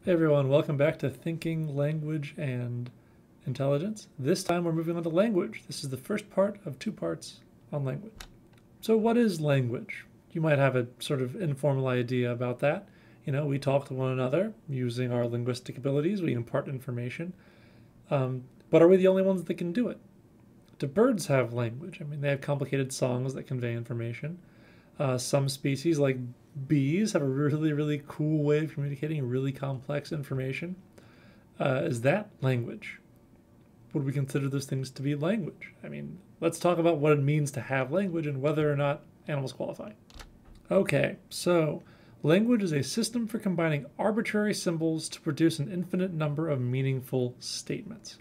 Hey everyone, welcome back to Thinking, Language, and Intelligence. This time we're moving on to language. This is the first part of two parts on language. So what is language? You might have a sort of informal idea about that. You know, we talk to one another using our linguistic abilities, we impart information. But are we the only ones that can do it? Do birds have language? I mean, they have complicated songs that convey information. Some species, like bees, have a really, really cool way of communicating really complex information. Is that language? Would we consider those things to be language? I mean, let's talk about what it means to have language and whether or not animals qualify. Okay, so language is a system for combining arbitrary symbols to produce an infinite number of meaningful statements.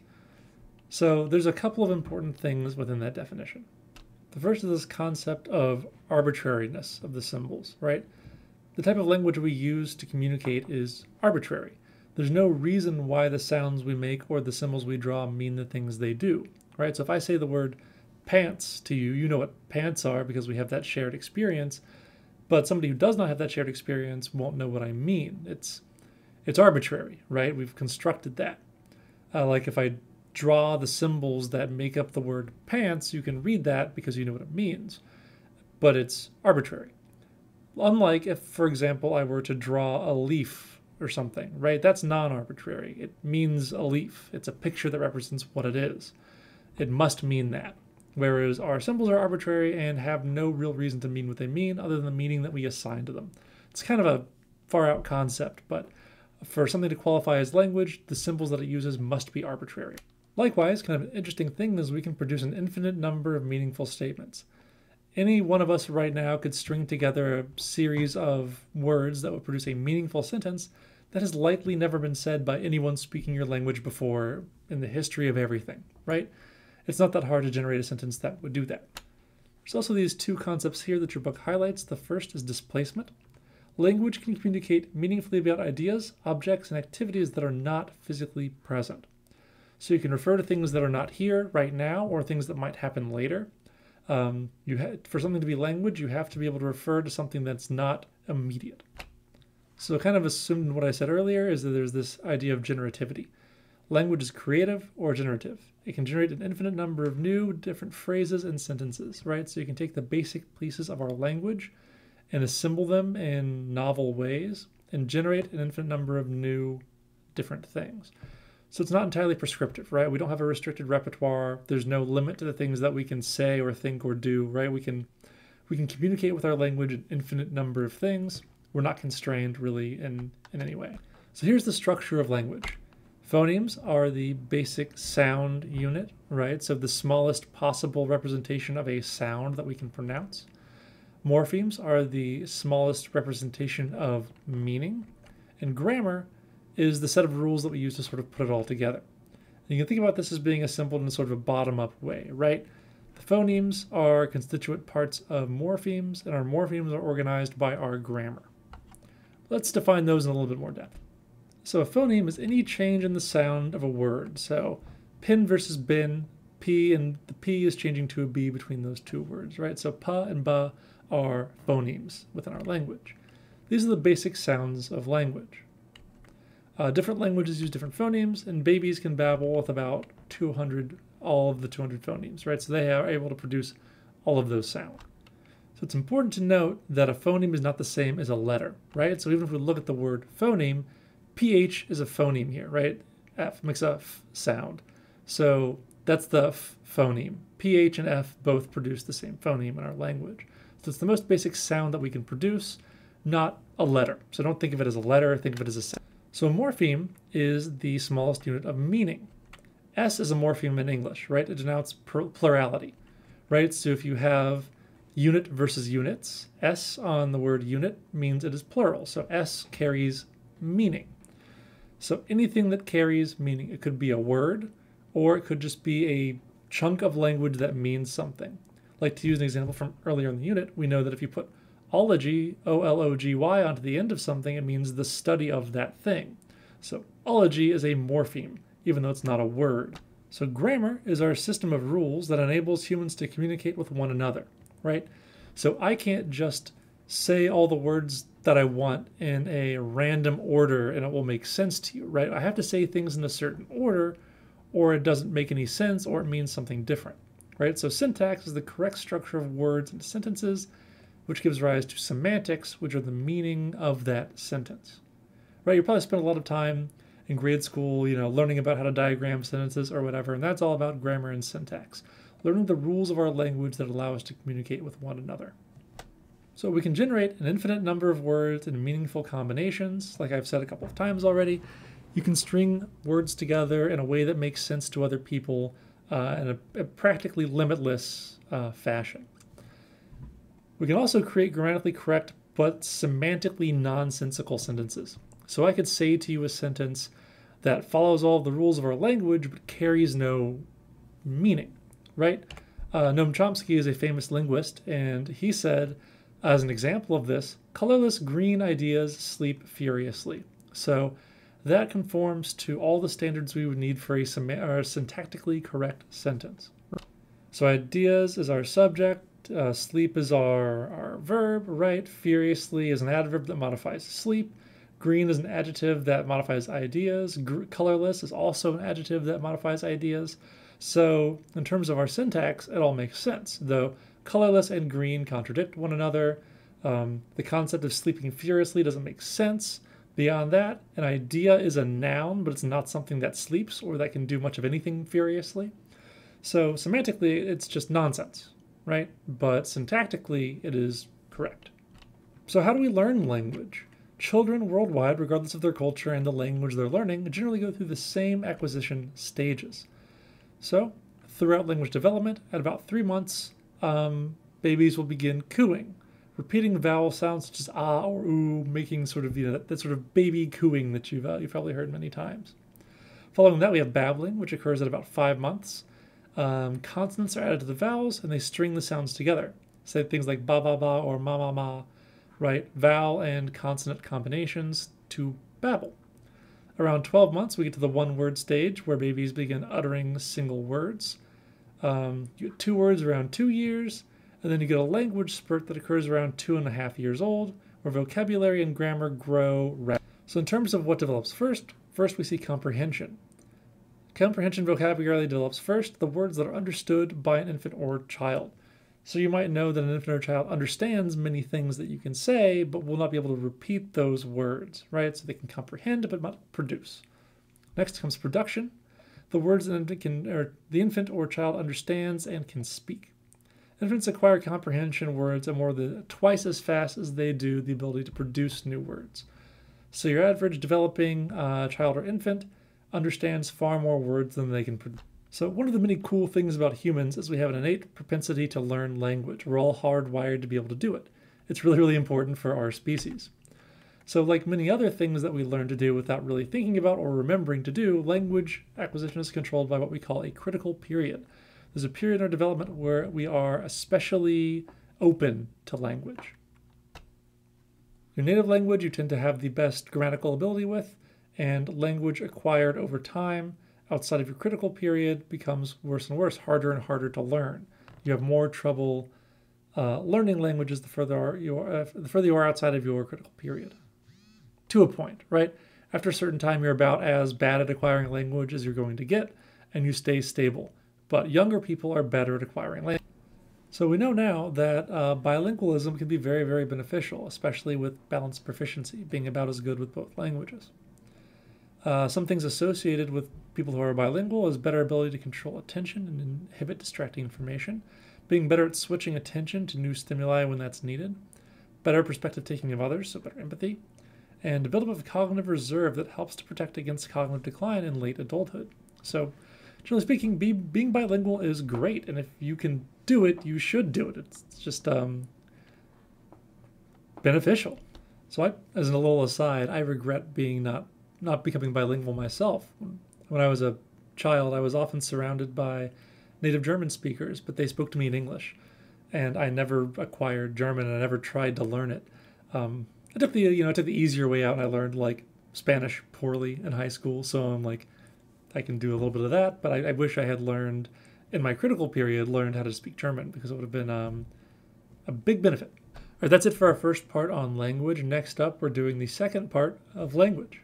So there's a couple of important things within that definition. The first is this concept of arbitrariness of the symbols, right? The type of language we use to communicate is arbitrary. There's no reason why the sounds we make or the symbols we draw mean the things they do, right? So if I say the word pants to you, you know what pants are because we have that shared experience, but somebody who does not have that shared experience won't know what I mean. It's arbitrary, right? We've constructed that. Like if I draw the symbols that make up the word pants, you can read that because you know what it means, but it's arbitrary. Unlike if, for example, I were to draw a leaf or something, right? That's non-arbitrary. It means a leaf. It's a picture that represents what it is. It must mean that. Whereas our symbols are arbitrary and have no real reason to mean what they mean other than the meaning that we assign to them. It's kind of a far out concept, but for something to qualify as language, the symbols that it uses must be arbitrary. Likewise, kind of an interesting thing is we can produce an infinite number of meaningful statements. Any one of us right now could string together a series of words that would produce a meaningful sentence that has likely never been said by anyone speaking your language before in the history of everything, right? It's not that hard to generate a sentence that would do that. There's also these two concepts here that your book highlights. The first is displacement. Language can communicate meaningfully about ideas, objects, and activities that are not physically present. So you can refer to things that are not here right now or things that might happen later. For something to be language, you have to be able to refer to something that's not immediate. So kind of assumed in what I said earlier is that there's this idea of generativity. Language is creative or generative. It can generate an infinite number of new, different phrases and sentences, right? So you can take the basic pieces of our language and assemble them in novel ways and generate an infinite number of new, different things. So it's not entirely prescriptive, right? We don't have a restricted repertoire. There's no limit to the things that we can say or think or do, right? We can communicate with our language an infinite number of things. We're not constrained really in any way. So here's the structure of language. Phonemes are the basic sound unit, right? So the smallest possible representation of a sound that we can pronounce. Morphemes are the smallest representation of meaning. And grammar is the set of rules that we use to sort of put it all together. And you can think about this as being assembled in sort of a bottom-up way, right? The phonemes are constituent parts of morphemes, and our morphemes are organized by our grammar. Let's define those in a little bit more depth. So a phoneme is any change in the sound of a word. So pin versus bin, P, and the P is changing to a B between those two words, right? So pa and ba are phonemes within our language. These are the basic sounds of language. Different languages use different phonemes, and babies can babble with about all of the 200 phonemes, right? So they are able to produce all of those sounds. So it's important to note that a phoneme is not the same as a letter, right? So even if we look at the word phoneme, PH is a phoneme here, right? F makes a F sound. So that's the phoneme. PH and F both produce the same phoneme in our language. So it's the most basic sound that we can produce, not a letter. So don't think of it as a letter, think of it as a sound. So a morpheme is the smallest unit of meaning. S is a morpheme in English, right? It denotes plurality, right? So if you have unit versus units, S on the word unit means it is plural. So S carries meaning. So anything that carries meaning, it could be a word, or it could just be a chunk of language that means something. Like to use an example from earlier in the unit, we know that if you put ology, O-L-O-G-Y, onto the end of something, it means the study of that thing. So ology is a morpheme, even though it's not a word. So grammar is our system of rules that enables humans to communicate with one another, right? So I can't just say all the words that I want in a random order and it will make sense to you, right? I have to say things in a certain order or it doesn't make any sense or it means something different, right? So syntax is the correct structure of words and sentences, which gives rise to semantics, which are the meaning of that sentence, right? You probably spent a lot of time in grade school, learning about how to diagram sentences or whatever, and that's all about grammar and syntax, learning the rules of our language that allow us to communicate with one another. So we can generate an infinite number of words in meaningful combinations, like I've said a couple of times already. You can string words together in a way that makes sense to other people in a practically limitless fashion. We can also create grammatically correct but semantically nonsensical sentences. So I could say to you a sentence that follows all the rules of our language but carries no meaning, right? Noam Chomsky is a famous linguist, and he said, as an example of this, colorless green ideas sleep furiously. So that conforms to all the standards we would need for a syntactically correct sentence. So ideas is our subject, sleep is our verb, right? Furiously is an adverb that modifies sleep. Green is an adjective that modifies ideas. Colorless is also an adjective that modifies ideas. So in terms of our syntax, it all makes sense, though colorless and green contradict one another. The concept of sleeping furiously doesn't make sense. Beyond that, an idea is a noun, but it's not something that sleeps or that can do much of anything furiously. So semantically, it's just nonsense, right? But syntactically, it is correct. So how do we learn language? Children worldwide, regardless of their culture and the language they're learning, generally go through the same acquisition stages. So throughout language development, at about 3 months, babies will begin cooing, repeating vowel sounds such as ah or oo, making sort of that sort of baby cooing that you've probably heard many times. Following that, we have babbling, which occurs at about 5 months. Consonants are added to the vowels, and they string the sounds together. Say things like ba ba ba or ma ma ma, right? Vowel and consonant combinations to babble. Around 12 months, we get to the one-word stage where babies begin uttering single words. You get 2 words around 2 years, and then you get a language spurt that occurs around 2.5 years old, where vocabulary and grammar grow rapidly. So in terms of what develops first we see comprehension. Comprehension vocabulary develops first, the words that are understood by an infant or child. So you might know that an infant or child understands many things that you can say, but will not be able to repeat those words, right? So they can comprehend, but not produce. Next comes production. The words that the infant or child understands and can speak. Infants acquire comprehension words at more than twice as fast as they do the ability to produce new words. So your average developing child or infant understands far more words than they can produce. So one of the many cool things about humans is we have an innate propensity to learn language. We're all hardwired to be able to do it. It's really, really important for our species. So like many other things that we learn to do without really thinking about or remembering to do, language acquisition is controlled by what we call a critical period. There's a period in our development where we are especially open to language. Your native language you tend to have the best grammatical ability with, and language acquired over time outside of your critical period becomes worse and worse, harder and harder to learn. You have more trouble learning languages the further you are outside of your critical period. To a point, right? After a certain time, you're about as bad at acquiring language as you're going to get, and you stay stable. But younger people are better at acquiring language. So we know now that bilingualism can be very, very beneficial, especially with balanced proficiency, being about as good with both languages. Some things associated with people who are bilingual is better ability to control attention and inhibit distracting information, being better at switching attention to new stimuli when that's needed, better perspective taking of others, so better empathy, and a buildup of cognitive reserve that helps to protect against cognitive decline in late adulthood. So generally speaking, being bilingual is great, and if you can do it, you should do it. It's just beneficial. So as a little aside, I regret being not becoming bilingual myself. When I was a child, I was often surrounded by native German speakers, but they spoke to me in English, and I never acquired German, and I never tried to learn it. I took the easier way out, and I learned like Spanish poorly in high school, so I'm like, I can do a little bit of that, but I wish I had learned, in my critical period, learned how to speak German, because it would have been a big benefit. right, that's it for our first part on language. Next up, we're doing the second part of language.